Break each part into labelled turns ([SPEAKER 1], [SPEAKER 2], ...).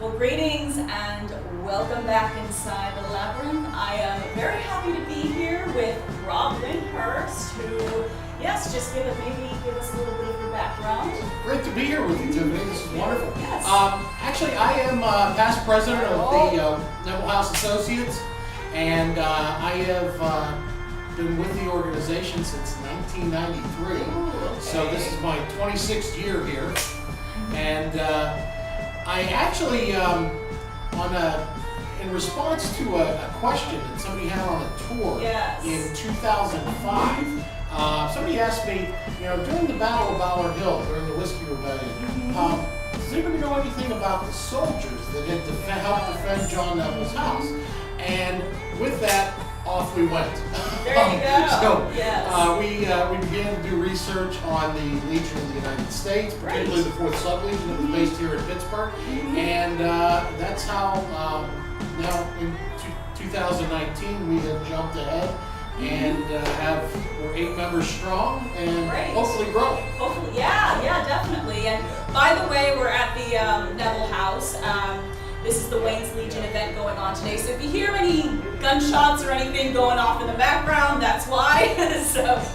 [SPEAKER 1] Well, greetings and welcome back inside the Labyrinth. I am very happy to be here with Rob Windhorst, who, yes, just give us a little bit of your background.
[SPEAKER 2] Great to be here with you, Tiffany. This is wonderful.
[SPEAKER 1] Yes.
[SPEAKER 2] Actually, I am past president of the Neville House Associates, and I have been with the organization since 1993.
[SPEAKER 1] Okay.
[SPEAKER 2] So this is my 26th year here, and I actually, in response to a question that somebody had on a tour in 2005, somebody asked me, during the Battle of Ballard Hill, during the Whiskey Rebellion, does anybody know anything about the soldiers that had helped defend John Neville's house? And with that, off we went.
[SPEAKER 1] There you go.
[SPEAKER 2] So
[SPEAKER 1] Yes.
[SPEAKER 2] we began to do research on the Legion of the United States, particularly the 4th Sub-Legion that was based here in Pittsburgh. And that's how now in 2019 we have jumped ahead and we're 8 members strong and hopefully growing.
[SPEAKER 1] Hopefully, yeah, definitely. And by the way, we're at the Neville House. This is the Wayne's Legion event going on today. So if you hear any gunshots or anything going off in the background, that's why.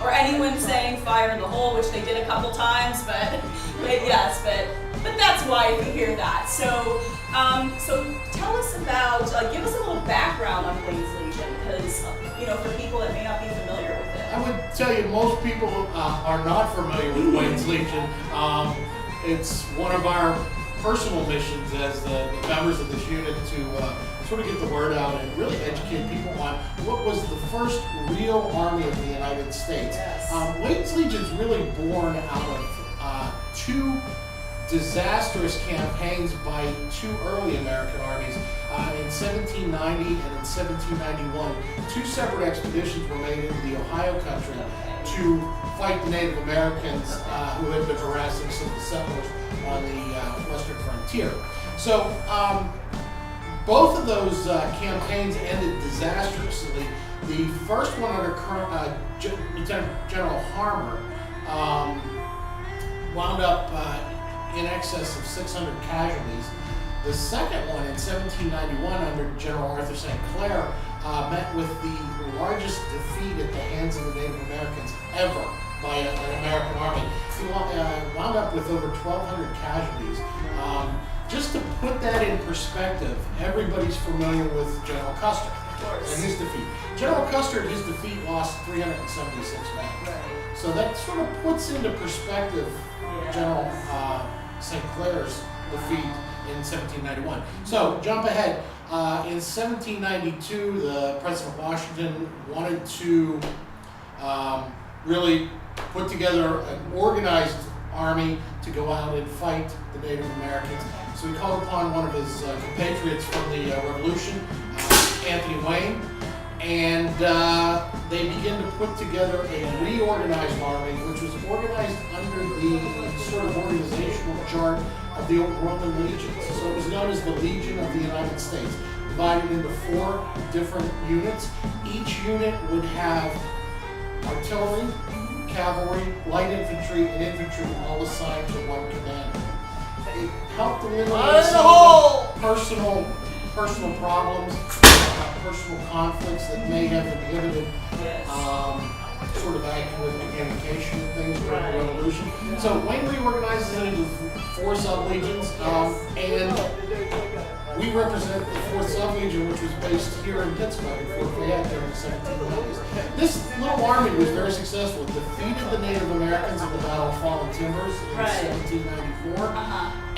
[SPEAKER 1] Or anyone saying fire in the hole, which they did a couple times, but that's why if you hear that. So tell us about, give us a little background on Wayne's Legion, because for people that may not be familiar with it.
[SPEAKER 2] I would tell you most people are not familiar with Wayne's Legion. It's one of our personal missions as the members of this unit to sort of get the word out and really educate people on what was the first real army of the United States.
[SPEAKER 1] Yes.
[SPEAKER 2] Wayne's Legion is really born out of 2 disastrous campaigns by 2 early American armies. In 1790 and in 1791, 2 separate expeditions were made into the Ohio country to fight the Native Americans who had been harassing some of the settlers on the western frontier. So both of those campaigns ended disastrously. The first one under Lieutenant General Harmer wound up in excess of 600 casualties. The second one in 1791 under General Arthur St. Clair met with the largest defeat at the hands of the Native Americans ever by an American army. He wound up with over 1,200 casualties. Just to put that in perspective, everybody's familiar with General Custer and his defeat. General Custer at his defeat lost 376 men.
[SPEAKER 1] Right.
[SPEAKER 2] So that sort of puts into perspective General St. Clair's defeat in 1791. So jump ahead. In 1792, the President of Washington wanted to really put together an organized army to go out and fight the Native Americans. So he called upon one of his compatriots from the Revolution, Anthony Wayne, and they began to put together a reorganized army, which was organized under the sort of organizational chart of the old Roman legions. So it was known as the Legion of the United States, divided into 4 different units. Each unit would have artillery, cavalry, light infantry, and infantry all assigned to one commander. It helped eliminate some of the personal problems, personal conflicts that may have inhibited sort of accurate communication and things during the Revolution. So Wayne reorganizes it into 4 sub-legions, and we represent the 4th Sub-Legion, which was based here in Pittsburgh, Fort Fayette, during the 1790s. This little army was very successful. It defeated the Native Americans in the Battle of Fallen Timbers in 1794,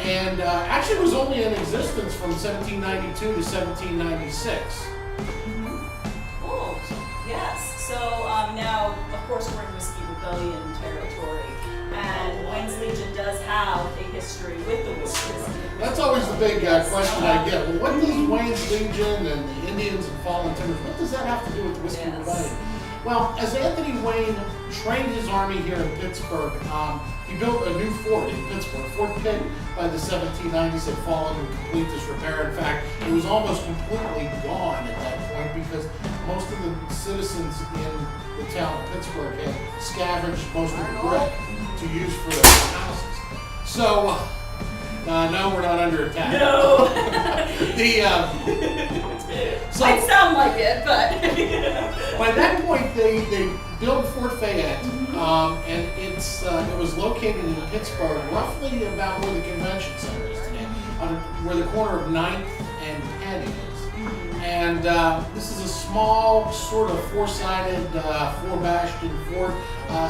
[SPEAKER 2] and actually was only in existence from 1792 to 1796.
[SPEAKER 1] Cool. Yes. So now, of course, we're in Whiskey Rebellion territory, and Wayne's Legion does have a history with the Whiskey.
[SPEAKER 2] That's always the big question I get. Well, what does Wayne's Legion and the Indians and Fallen Timbers, what does that have to do with the Whiskey Rebellion? Well, as Anthony Wayne trained his army here in Pittsburgh, he built a new fort in Pittsburgh. Fort Pitt by the 1790s had fallen in complete disrepair. In fact, it was almost completely gone at that point because most of the citizens in the town of Pittsburgh had scavenged most of the brick to use for their houses. So No, we're not under attack.
[SPEAKER 1] No.
[SPEAKER 2] So
[SPEAKER 1] Might sound like it, but.
[SPEAKER 2] by that point, they built Fort Fayette, and it was located in Pittsburgh, roughly about where the convention center is today, where the corner of 9th and Penn is. And this is a small, sort of four-sided, four-bastion fort,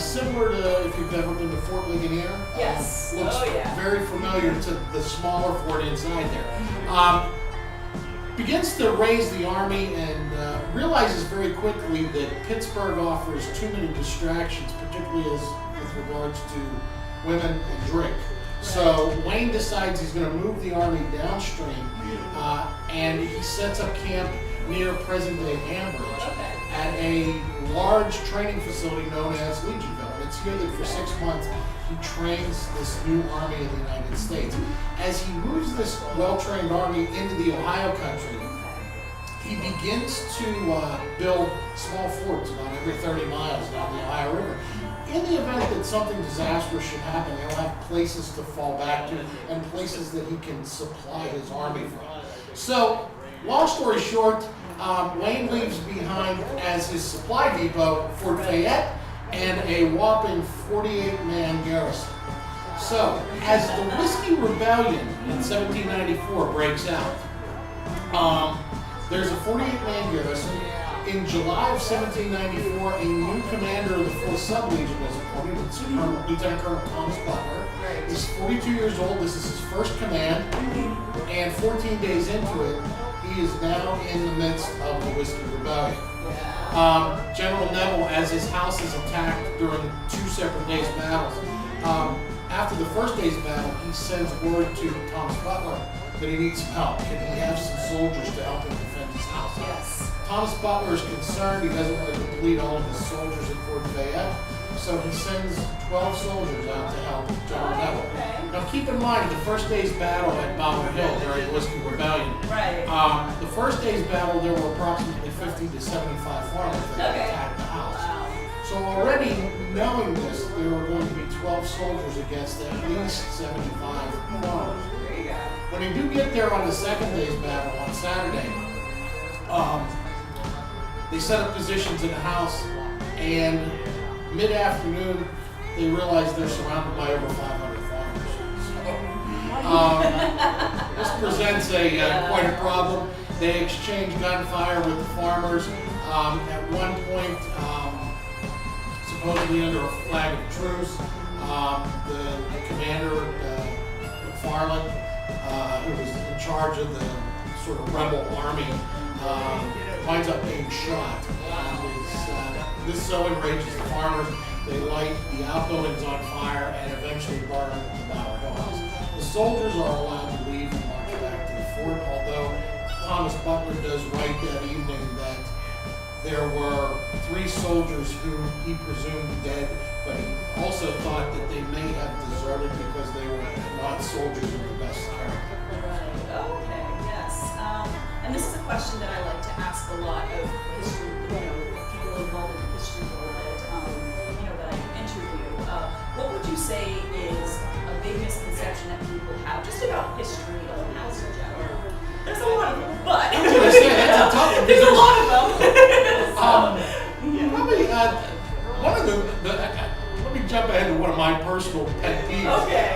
[SPEAKER 2] similar to if you've ever been to Fort Ligonier.
[SPEAKER 1] Yes.
[SPEAKER 2] Looks very familiar to the smaller fort inside there. Begins to raise the army and realizes very quickly that Pittsburgh offers too many distractions, particularly with regards to women and drink. So Wayne decides he's going to move the army downstream, and he sets up camp near present-day Ambridge at a large training facility known as Legionville. And it's here that for 6 months he trains this new army of the United States. As he moves this well-trained army into the Ohio country, he begins to build small forts about every 30 miles down the Ohio River. In the event that something disastrous should happen, he'll have places to fall back to and places that he can supply his army from. So, long story short, Wayne leaves behind as his supply depot Fort Fayette and a whopping 48-man garrison. So, as the Whiskey Rebellion in 1794 breaks out, there's a 48-man garrison. In July of 1794, a new commander of the 4th Sub-Legion was appointed. It's Lieutenant Colonel Thomas Butler. He's 42 years old. This is his first command. And 14 days into it, he is now in the midst of the Whiskey Rebellion. General Neville, as his house is attacked during 2 separate days' battles, after the first day's battle, he sends word to Thomas Butler that he needs some help. Can he have some soldiers to help him defend his house?
[SPEAKER 1] Yes.
[SPEAKER 2] Thomas Butler is concerned. He doesn't want to deplete all of his soldiers at Fort Fayette, so he sends 12 soldiers out to help General Neville.
[SPEAKER 1] Okay.
[SPEAKER 2] Now keep in mind the first day's battle at Bower Hill during the Whiskey Rebellion.
[SPEAKER 1] Right.
[SPEAKER 2] The first day's battle, there were approximately 50 to 75 farmers that attacked the house.
[SPEAKER 1] Wow.
[SPEAKER 2] So already knowing this, there were going to be 12 soldiers against at least 75 farmers.
[SPEAKER 1] There you go.
[SPEAKER 2] When you do get there on the second day's battle on Saturday, they set up positions in the house, and mid-afternoon, they realize they're surrounded by over 500 farmers. So, this presents quite a problem. They exchange gunfire with the farmers. At one point, supposedly under a flag of truce, the commander, McFarland, who was in charge of the sort of rebel army, winds up being shot. This so enrages the farmers, they light the outbuildings on fire and eventually burn the Bower Hill house. The soldiers are allowed to leave and march back to the fort, although Thomas Butler does write that evening that there were 3 soldiers whom he presumed dead, but he also thought that they may have deserted because they were not soldiers of the best character.
[SPEAKER 1] Okay, yes. And this is a question that I like to ask a lot of history, people involved in the history world that I interview. What would you say is a big misconception that people have just about history of the house in general? There's a lot of them, but
[SPEAKER 2] I was going to say, that's a tough one.
[SPEAKER 1] there's a lot of them.
[SPEAKER 2] Probably one of the let me jump ahead to one of my personal pet peeves.
[SPEAKER 1] Okay.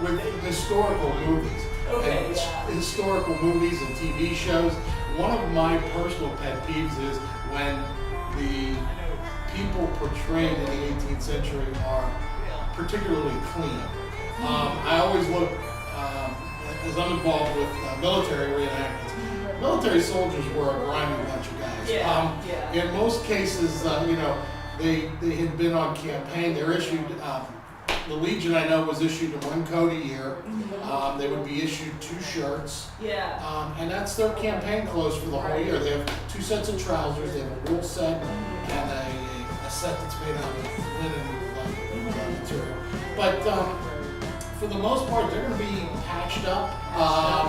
[SPEAKER 2] With historical movies.
[SPEAKER 1] Okay,
[SPEAKER 2] And
[SPEAKER 1] yeah.
[SPEAKER 2] historical movies and TV shows. One of my personal pet peeves is when the people portrayed in the 18th century are particularly clean. I always look, as I'm involved with military reenactments, military soldiers were a grimy bunch of guys.
[SPEAKER 1] Yeah.
[SPEAKER 2] In most cases, they had been on campaign. They're issued, the Legion I know was issued 1 coat a year. They would be issued 2 shirts.
[SPEAKER 1] Yeah.
[SPEAKER 2] And that's their campaign clothes for the whole year. They have 2 sets of trousers. They have a wool set and a set that's made out of linen material. But for the most part, they're going to be patched up.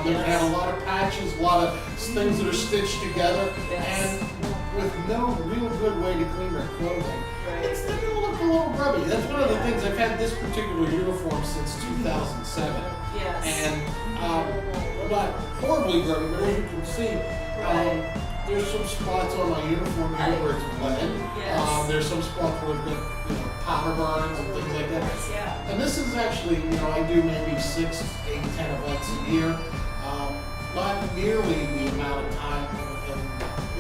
[SPEAKER 2] They're going to have a lot of patches, a lot of things that are stitched together, and with no real good way to clean their clothing. It's going to look little grubby. That's one of the things. I've had this particular uniform since 2007.
[SPEAKER 1] Yes.
[SPEAKER 2] And I'm not horribly grubby, but as you can see, there's some spots on my uniform here where it's bled.
[SPEAKER 1] Yes.
[SPEAKER 2] There's some spots where it's got, powder burns and things like that.
[SPEAKER 1] Yeah.
[SPEAKER 2] And this is actually, I do maybe 6, 8, 10 events a year. Not nearly the amount of time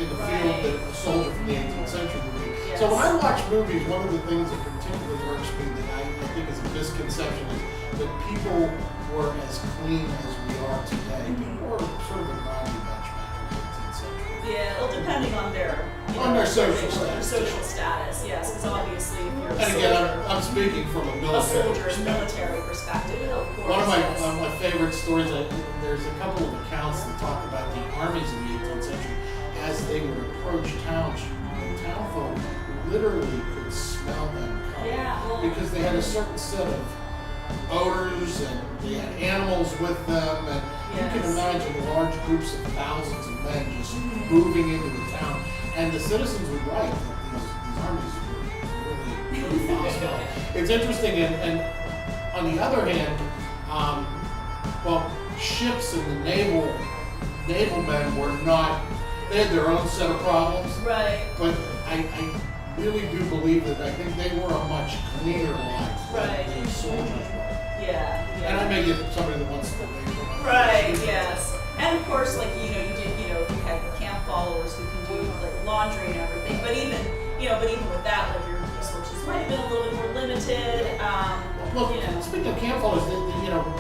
[SPEAKER 2] in the field that a soldier from the 18th century would be.
[SPEAKER 1] Yes.
[SPEAKER 2] So when I watch movies, one of the things that particularly irks me that I think is a misconception is that people were as clean as we are today. People were sort of a grimy bunch back in the 18th century.
[SPEAKER 1] Yeah, well, depending on their
[SPEAKER 2] social
[SPEAKER 1] status.
[SPEAKER 2] status.
[SPEAKER 1] Social status, yes, because obviously if you're
[SPEAKER 2] And again, I'm speaking from a
[SPEAKER 1] military perspective, of course.
[SPEAKER 2] One of my favorite stories, there's a couple of accounts that talk about the armies in the 18th century as they would approach towns. The town folk literally could smell them coming.
[SPEAKER 1] Yeah, well,
[SPEAKER 2] because they had a certain set of odors and they had animals with them, and you can imagine large groups of thousands of men just moving into the town. And the citizens would write that these armies were really hostile. It's interesting, and on the other hand, ships and the naval men were not. They had their own set of problems.
[SPEAKER 1] Right.
[SPEAKER 2] But I really do believe that I think they were a much cleaner life than the soldiers were.
[SPEAKER 1] Yeah.
[SPEAKER 2] And I may get somebody that wants to believe.
[SPEAKER 1] Right. Yes. And of course, like you had camp followers who can do like laundry and everything. But even with that, like your resources might have been a little bit more limited.
[SPEAKER 2] Speaking of camp followers,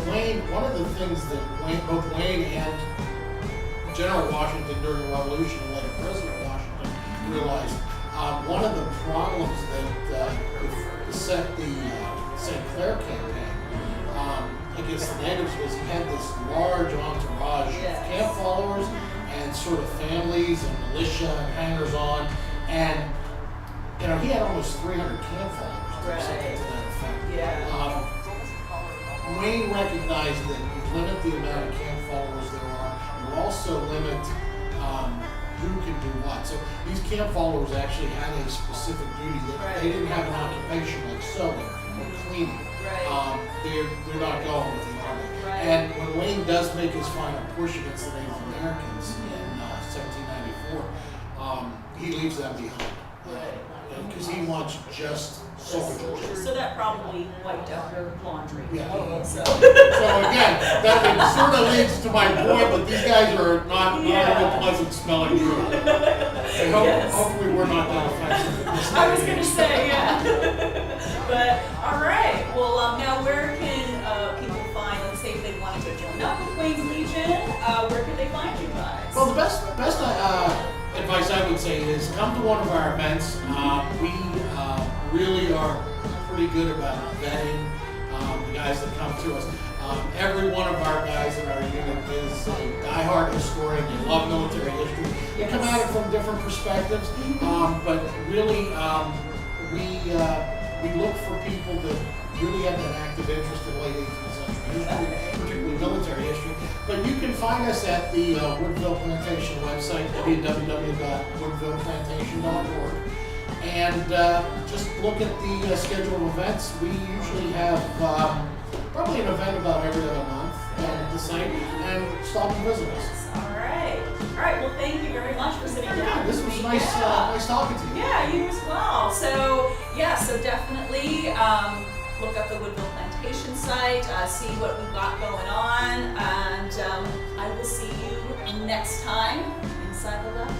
[SPEAKER 2] Wayne. One of the things that both Wayne and General Washington during the Revolution and later President Washington realized, one of the problems that beset the St. Clair campaign against the natives was he had this large entourage of camp followers and sort of families and militia and hangers-on, and he had almost 300 camp followers or something to that effect. Wayne recognized that you limit the amount of camp followers there are, you also limit who can do what. So these camp followers actually had a specific duty that they didn't have an occupation like sewing or cleaning. They're not going with the army. And when Wayne does make his final push against the Native Americans in 1794, he leaves them behind. Because he wants just soldiers.
[SPEAKER 1] So that probably wiped out your laundry.
[SPEAKER 2] Yeah. So again, that sort of leads to my point that these guys are not a pleasant smelling group. And hopefully we're not that offensive.
[SPEAKER 1] I was going to say, But, all right. Well, now where can people find, let's say if they wanted to join up with Wayne's Legion, where can they find you guys?
[SPEAKER 2] Well, the best advice I would say is come to one of our events. We really are pretty good about vetting the guys that come to us. Every one of our guys in our unit is a diehard historian. They love military history. They come at it from different perspectives, but really we look for people that really have that active interest in late 18th century history, particularly military history. But you can find us at the Woodville Plantation website, www.woodvilleplantation.org. And just look at the schedule of events. We usually have probably an event about every other month at the site, and stop and visit us.
[SPEAKER 1] All right. Well, thank you very much for sitting down.
[SPEAKER 2] This was nice talking to you.
[SPEAKER 1] Yeah, you as well. So definitely look up the Woodville Plantation site, see what we've got going on, and I will see you next time inside the lab.